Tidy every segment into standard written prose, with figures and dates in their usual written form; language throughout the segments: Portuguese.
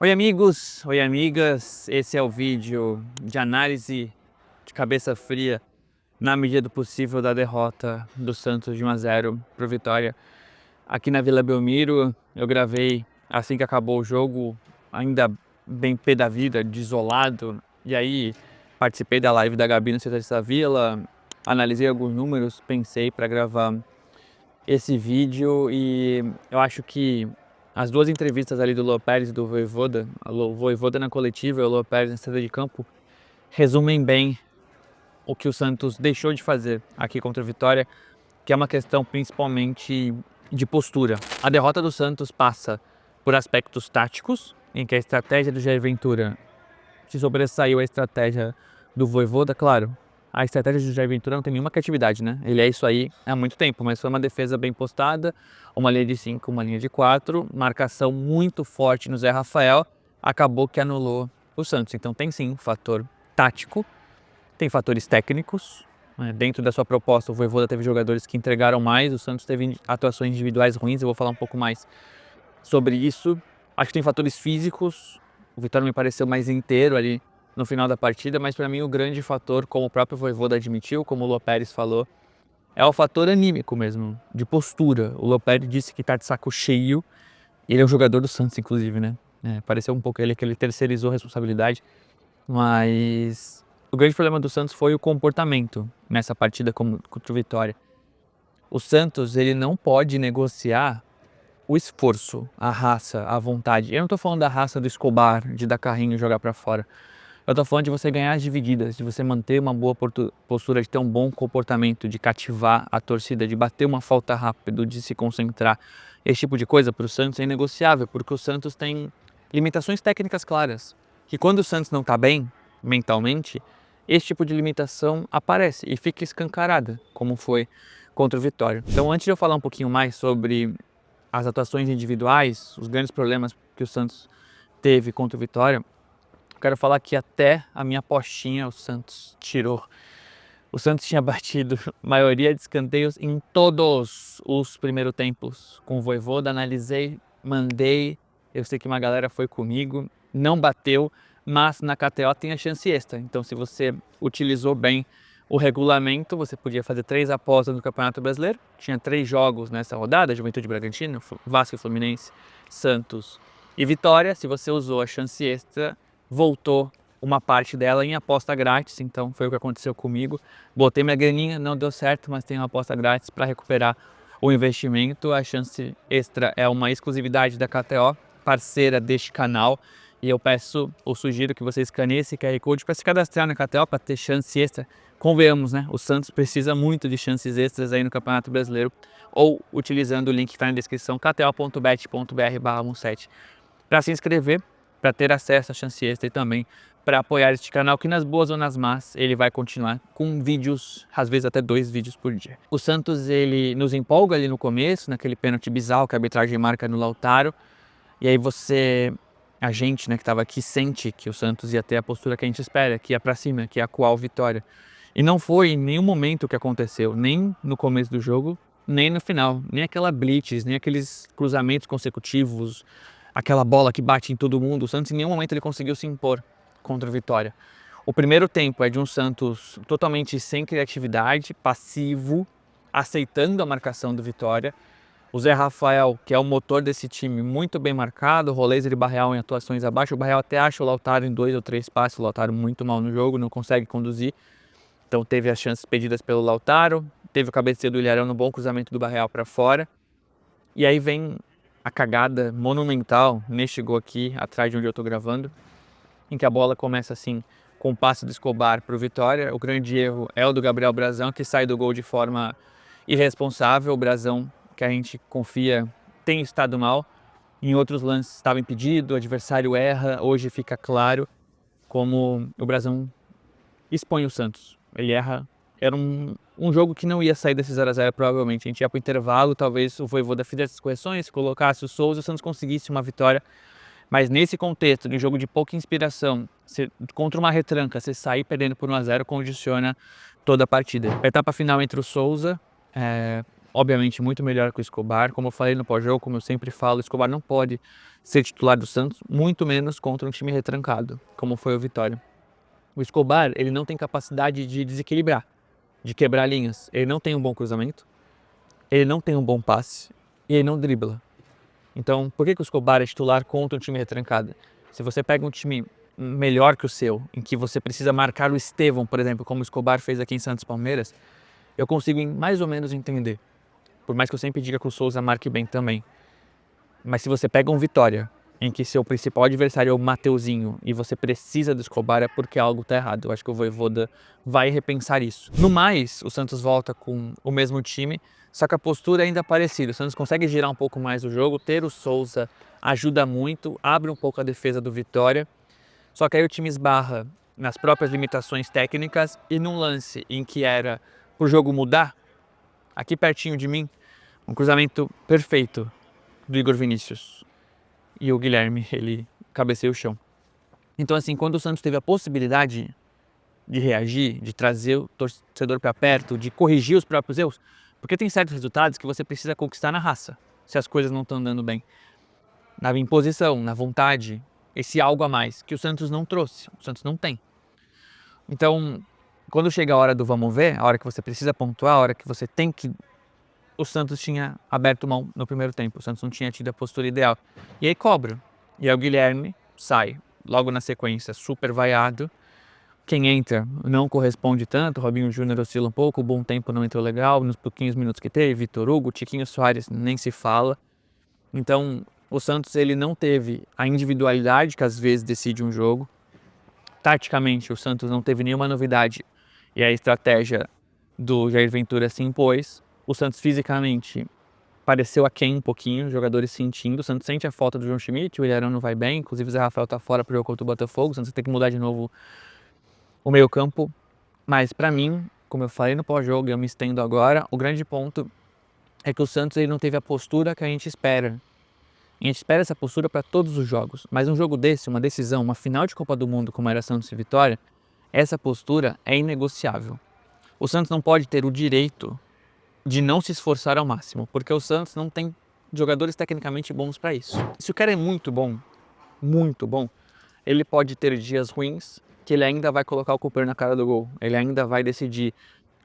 Oi amigos, oi amigas, esse é o vídeo de análise de cabeça fria na medida do possível da derrota do Santos de 1 a 0 pro Vitória aqui na Vila Belmiro. Eu gravei assim que acabou o jogo, ainda bem pé da vida, desolado, e aí participei da live da Gabi no Centro dessa Vila, analisei alguns números, pensei para gravar esse vídeo e eu acho que as duas entrevistas ali do Lô Pérez e do Vojvoda, o Vojvoda na coletiva e o Lô Pérez na saída de campo, resumem bem o que o Santos deixou de fazer aqui contra o Vitória, que é uma questão principalmente de postura. A derrota do Santos passa por aspectos táticos, em que a estratégia do Jair Ventura se sobressaiu a estratégia do Vojvoda, claro. A estratégia do Jair Ventura não tem nenhuma criatividade, né? Ele é isso aí há muito tempo, mas foi uma defesa bem postada, uma linha de 5, uma linha de 4, marcação muito forte no Zé Rafael, acabou que anulou o Santos. Então tem sim um fator tático, tem fatores técnicos, né? Dentro da sua proposta o Vojvoda teve jogadores que entregaram mais, o Santos teve atuações individuais ruins, eu vou falar um pouco mais sobre isso. Acho que tem fatores físicos, o Vitória me pareceu mais inteiro ali no final da partida, mas para mim o grande fator, como o próprio Vojvoda admitiu, como o Lô Pérez falou, é o fator anímico mesmo, de postura. O Lô Pérez disse que tá de saco cheio, ele é um jogador do Santos inclusive, né? Pareceu um pouco ele que ele terceirizou a responsabilidade, mas o grande problema do Santos foi o comportamento nessa partida contra o Vitória. O Santos, ele não pode negociar o esforço, a raça, a vontade. Eu não tô falando da raça do Escobar, de dar carrinho e jogar pra fora. Eu tô falando de você ganhar as divididas, de você manter uma boa postura, de ter um bom comportamento, de cativar a torcida, de bater uma falta rápido, de se concentrar. Esse tipo de coisa pro Santos é inegociável, porque o Santos tem limitações técnicas claras. Que quando o Santos não tá bem, mentalmente, esse tipo de limitação aparece e fica escancarada, como foi contra o Vitória. Então, antes de eu falar um pouquinho mais sobre as atuações individuais, os grandes problemas que o Santos teve contra o Vitória, quero falar que até a minha apostinha o Santos tirou. O Santos tinha batido maioria de escanteios em todos os primeiros tempos com o Vojvoda, analisei, mandei, eu sei que uma galera foi comigo, não bateu, mas na KTO tem a chance extra. Então se você utilizou bem o regulamento, você podia fazer 3 apostas no Campeonato Brasileiro. Tinha 3 jogos nessa rodada, Juventude Bragantino, Vasco e Fluminense, Santos e Vitória. Se você usou a chance extra, voltou uma parte dela em aposta grátis, então foi o que aconteceu comigo. Botei minha graninha, não deu certo, mas tem uma aposta grátis para recuperar o investimento. A chance extra é uma exclusividade da KTO, parceira deste canal. E eu peço ou sugiro que você escaneie esse QR Code para se cadastrar na KTO para ter chance extra. Convenhamos, né? O Santos precisa muito de chances extras aí no Campeonato Brasileiro, ou utilizando o link que está na descrição, kto.bet.br/17, para se inscrever, para ter acesso à chance extra e também para apoiar este canal, que nas boas ou nas más ele vai continuar com vídeos, às vezes até 2 vídeos por dia. O Santos, ele nos empolga ali no começo, naquele pênalti bizarro que a arbitragem marca no Lautaro, e aí a gente, né, que estava aqui, sente que o Santos ia ter a postura que a gente espera, que ia para cima, que ia coar a vitória. E não foi em nenhum momento o que aconteceu, nem no começo do jogo, nem no final, nem aquela blitz, nem aqueles cruzamentos consecutivos, aquela bola que bate em todo mundo. O Santos em nenhum momento ele conseguiu se impor contra o Vitória. O primeiro tempo é de um Santos totalmente sem criatividade, passivo, aceitando a marcação do Vitória. O Zé Rafael, que é o motor desse time, muito bem marcado. O Roleiser e Barreal em atuações abaixo. O Barreal até acha o Lautaro em 2 ou 3 passes. O Lautaro muito mal no jogo, não consegue conduzir. Então teve as chances pedidas pelo Lautaro. Teve o cabeceio do Ilharão no bom cruzamento do Barreal para fora. E aí vem a cagada monumental neste gol aqui, atrás de onde eu estou gravando, em que a bola começa assim, com o passe do Escobar para o Vitória. O grande erro é o do Gabriel Brazão, que sai do gol de forma irresponsável. O Brazão, que a gente confia, tem estado mal. Em outros lances estava impedido, o adversário erra. Hoje fica claro como o Brazão expõe o Santos. Ele erra. Era um jogo que não ia sair desse 0 a 0 provavelmente. A gente ia para o intervalo, talvez o Vojvoda fizesse as correções, colocasse o Souza e o Santos conseguisse uma vitória. Mas nesse contexto de um jogo de pouca inspiração, contra uma retranca, você sair perdendo por 1 a 0 condiciona toda a partida. A etapa final entre o Souza, obviamente muito melhor que o Escobar. Como eu falei no pós-jogo, como eu sempre falo, o Escobar não pode ser titular do Santos, muito menos contra um time retrancado, como foi o Vitória. O Escobar, ele não tem capacidade de desequilibrar, de quebrar linhas. Ele não tem um bom cruzamento, ele não tem um bom passe e ele não dribla. Então, por que o Escobar é titular contra um time retrancado? Se você pega um time melhor que o seu, em que você precisa marcar o Estevão, por exemplo, como o Escobar fez aqui em Santos Palmeiras, eu consigo mais ou menos entender. Por mais que eu sempre diga que o Souza marque bem também. Mas se você pega um Vitória, em que seu principal adversário é o Mateuzinho, e você precisa do Escobar, é porque algo está errado. Eu acho que o Vojvoda vai repensar isso. No mais, o Santos volta com o mesmo time, só que a postura ainda é parecida. O Santos consegue girar um pouco mais o jogo, ter o Souza ajuda muito, abre um pouco a defesa do Vitória, só que aí o time esbarra nas próprias limitações técnicas e num lance em que era pro jogo mudar, aqui pertinho de mim, um cruzamento perfeito do Igor Vinícius. E o Guilherme, ele cabeceia o chão. Então, assim, quando o Santos teve a possibilidade de reagir, de trazer o torcedor para perto, de corrigir os próprios erros, porque tem certos resultados que você precisa conquistar na raça, se as coisas não estão andando bem. Na imposição, na vontade, esse algo a mais, que o Santos não trouxe, o Santos não tem. Então, quando chega a hora do vamos ver, a hora que você precisa pontuar, a hora que você tem que... O Santos tinha aberto mão no primeiro tempo, o Santos não tinha tido a postura ideal. E aí cobra. E aí o Guilherme sai, logo na sequência, super vaiado. Quem entra não corresponde tanto, o Robinho Júnior oscila um pouco, o Bom Tempo não entrou legal, nos pouquinhos minutos que teve, Vitor Hugo, Tiquinho Soares nem se fala. Então, o Santos ele não teve a individualidade que às vezes decide um jogo. Taticamente, o Santos não teve nenhuma novidade e a estratégia do Jair Ventura se impôs. O Santos fisicamente pareceu aquém um pouquinho, os jogadores sentindo. O Santos sente a falta do João Schmidt, o Ilharão não vai bem, inclusive o Zé Rafael tá fora pro jogo contra o Botafogo. O Santos tem que mudar de novo o meio campo. Mas para mim, como eu falei no pós-jogo e eu me estendo agora, o grande ponto é que o Santos ele não teve a postura que a gente espera. A gente espera essa postura para todos os jogos, mas um jogo desse, uma decisão, uma final de Copa do Mundo como era Santos e Vitória, essa postura é inegociável. O Santos não pode ter o direito de não se esforçar ao máximo, porque o Santos não tem jogadores tecnicamente bons para isso. Se o cara é muito bom, ele pode ter dias ruins que ele ainda vai colocar o Cooper na cara do gol, ele ainda vai decidir.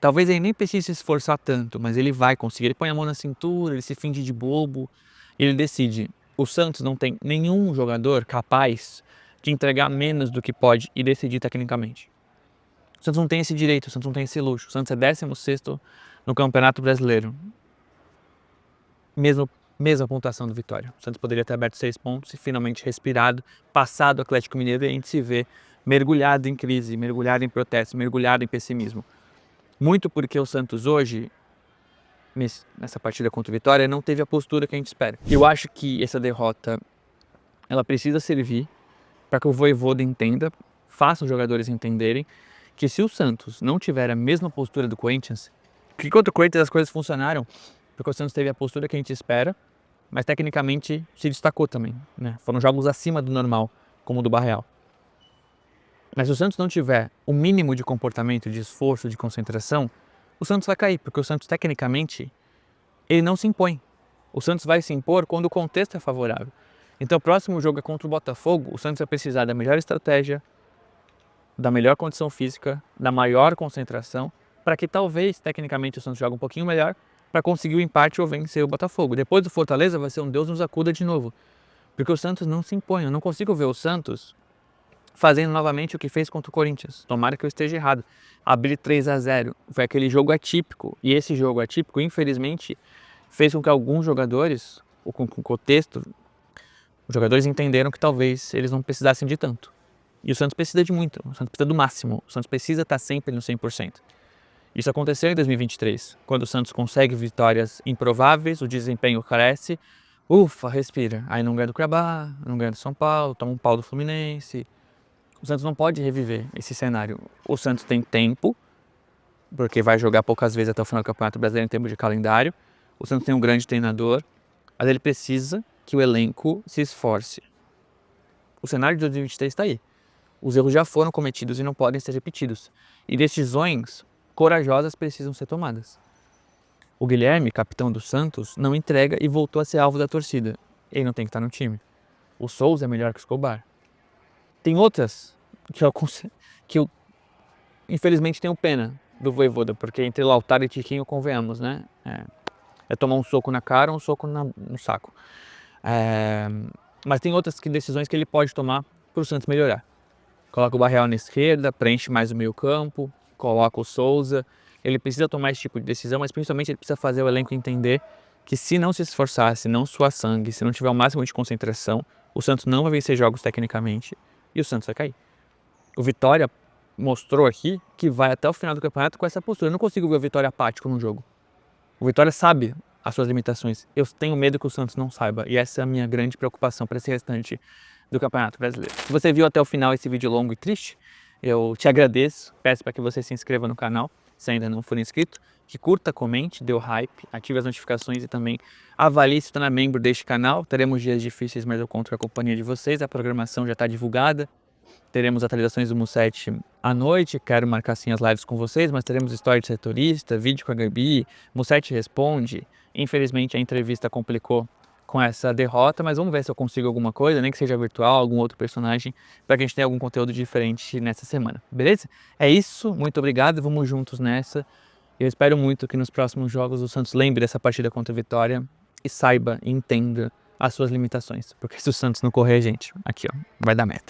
Talvez ele nem precise se esforçar tanto, mas ele vai conseguir. Ele põe a mão na cintura, ele se finge de bobo, ele decide. O Santos não tem nenhum jogador capaz de entregar menos do que pode e decidir tecnicamente. O Santos não tem esse direito, o Santos não tem esse luxo. O Santos é 16º no Campeonato Brasileiro. Mesma pontuação do Vitória. O Santos poderia ter aberto 6 pontos e finalmente respirado, passado o Atlético Mineiro, e a gente se vê mergulhado em crise, mergulhado em protesto, mergulhado em pessimismo. Muito porque o Santos hoje, nessa partida contra o Vitória, não teve a postura que a gente espera. Eu acho que essa derrota, ela precisa servir para que o Vojvoda entenda, faça os jogadores entenderem que se o Santos não tiver a mesma postura do Corinthians, que contra o Corinthians as coisas funcionaram, porque o Santos teve a postura que a gente espera, mas tecnicamente se destacou também, né? Foram jogos acima do normal, como o do Barreal. Mas se o Santos não tiver o mínimo de comportamento, de esforço, de concentração, o Santos vai cair, porque o Santos tecnicamente, ele não se impõe. O Santos vai se impor quando o contexto é favorável. Então o próximo jogo é contra o Botafogo, o Santos vai precisar da melhor estratégia, da melhor condição física, da maior concentração, para que talvez, tecnicamente, o Santos jogue um pouquinho melhor, para conseguir o empate ou vencer o Botafogo. Depois do Fortaleza vai ser um Deus nos acuda de novo, porque o Santos não se impõe. Eu não consigo ver o Santos fazendo novamente o que fez contra o Corinthians. Tomara que eu esteja errado. Abrir 3-0 foi aquele jogo atípico, e esse jogo atípico, infelizmente, fez com que alguns jogadores, ou com o contexto, os jogadores entenderam que talvez eles não precisassem de tanto. E o Santos precisa de muito, o Santos precisa do máximo, o Santos precisa estar sempre no 100%. Isso aconteceu em 2023, quando o Santos consegue vitórias improváveis, o desempenho cresce, ufa, respira. Aí não ganha do Cuiabá, não ganha do São Paulo, toma um pau do Fluminense. O Santos não pode reviver esse cenário. O Santos tem tempo, porque vai jogar poucas vezes até o final do Campeonato Brasileiro em termos de calendário. O Santos tem um grande treinador, mas ele precisa que o elenco se esforce. O cenário de 2023 está aí. Os erros já foram cometidos e não podem ser repetidos. E decisões corajosas precisam ser tomadas. O Guilherme, capitão do Santos, não entrega e voltou a ser alvo da torcida. Ele não tem que estar no time. O Souza é melhor que o Escobar. Tem outras que eu infelizmente tenho pena do Vojvoda, porque entre Lautaro e Tiquinho, convenhamos, né? É tomar um soco na cara ou um soco no saco. Mas tem outras decisões que ele pode tomar para o Santos melhorar. Coloca o Barreal na esquerda, preenche mais o meio campo, coloca o Souza. Ele precisa tomar esse tipo de decisão, mas principalmente ele precisa fazer o elenco entender que se não se esforçar, se não suar sangue, se não tiver o máximo de concentração, o Santos não vai vencer jogos tecnicamente e o Santos vai cair. O Vitória mostrou aqui que vai até o final do campeonato com essa postura. Eu não consigo ver o Vitória apático no jogo. O Vitória sabe as suas limitações. Eu tenho medo que o Santos não saiba. E essa é a minha grande preocupação para esse restante do Campeonato Brasileiro. Se você viu até o final esse vídeo longo e triste, eu te agradeço. Peço para que você se inscreva no canal, se ainda não for inscrito. Que curta, comente, dê o hype, ative as notificações e também avalie se tornar membro deste canal. Teremos dias difíceis, mas eu conto com a companhia de vocês. A programação já está divulgada. Teremos atualizações do Musset à noite, quero marcar sim as lives com vocês, mas teremos história de setorista, vídeo com a Gabi, Musset responde. Infelizmente a entrevista complicou com essa derrota, mas vamos ver se eu consigo alguma coisa, nem que seja virtual, algum outro personagem, para que a gente tenha algum conteúdo diferente nessa semana, beleza? É isso, muito obrigado, vamos juntos nessa. Eu espero muito que nos próximos jogos o Santos lembre dessa partida contra a Vitória e saiba e entenda as suas limitações, porque se o Santos não correr, gente, aqui ó, vai dar meta.